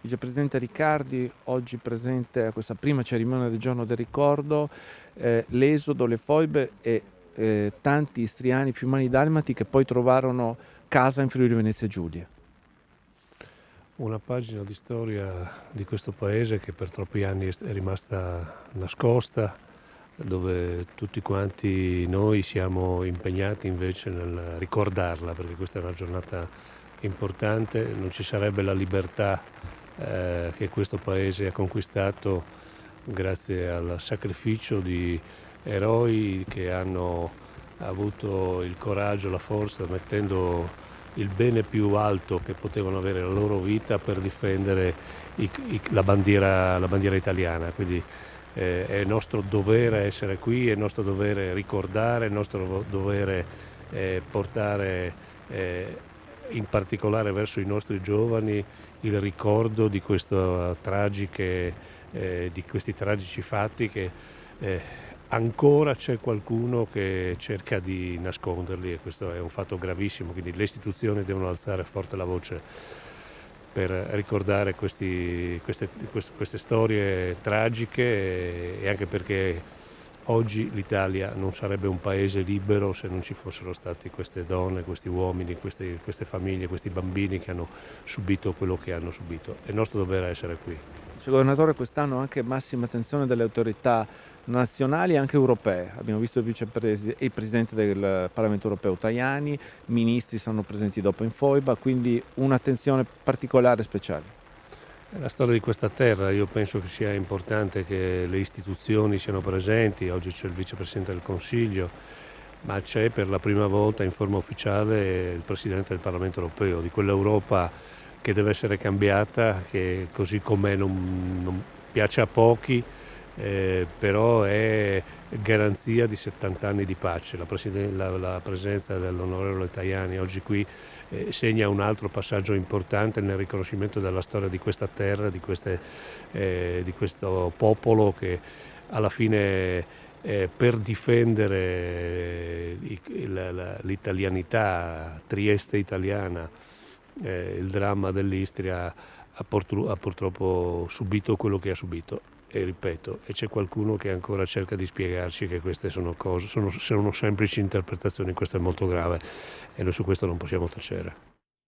Vicepresidente Riccardi, oggi presente a questa prima cerimonia del Giorno del Ricordo, l'esodo, le foibe e tanti istriani, fiumani, dalmati che poi trovarono casa in Friuli Venezia Giulia. Una pagina di storia di questo paese che per troppi anni è rimasta nascosta, dove tutti quanti noi siamo impegnati invece nel ricordarla, perché questa è una giornata importante. Non ci sarebbe la libertà che questo paese ha conquistato grazie al sacrificio di eroi che hanno avuto il coraggio, la forza, mettendo il bene più alto che potevano avere nella loro vita per difendere la bandiera italiana. Quindi è nostro dovere essere qui, è nostro dovere ricordare, è nostro dovere portare in particolare verso i nostri giovani il ricordo di di questi tragici fatti che ancora c'è qualcuno che cerca di nasconderli, e questo è un fatto gravissimo, quindi le istituzioni devono alzare forte la voce per ricordare queste storie tragiche, e anche perché oggi l'Italia non sarebbe un paese libero se non ci fossero stati queste donne, questi uomini, queste famiglie, questi bambini che hanno subito quello che hanno subito. È nostro dovere essere qui. Dice, Governatore, quest'anno anche massima attenzione delle autorità nazionali e anche europee. Abbiamo visto il Presidente del Parlamento europeo Tajani, ministri sono presenti dopo in foiba, quindi un'attenzione particolare e speciale. È la storia di questa terra, io penso che sia importante che le istituzioni siano presenti. Oggi c'è il Vicepresidente del Consiglio, ma c'è per la prima volta in forma ufficiale il Presidente del Parlamento europeo, di quell'Europa che deve essere cambiata, che così com'è non piace a pochi, però è garanzia di 70 anni di pace. La presenza dell'onorevole Tajani oggi qui segna un altro passaggio importante nel riconoscimento della storia di questa terra, di questo popolo che alla fine per difendere l'italianità, Trieste italiana, il dramma dell'Istria, ha purtroppo subito quello che ha subito. E ripeto, e c'è qualcuno che ancora cerca di spiegarci che queste sono semplici interpretazioni. Questo è molto grave e noi su questo non possiamo tacere.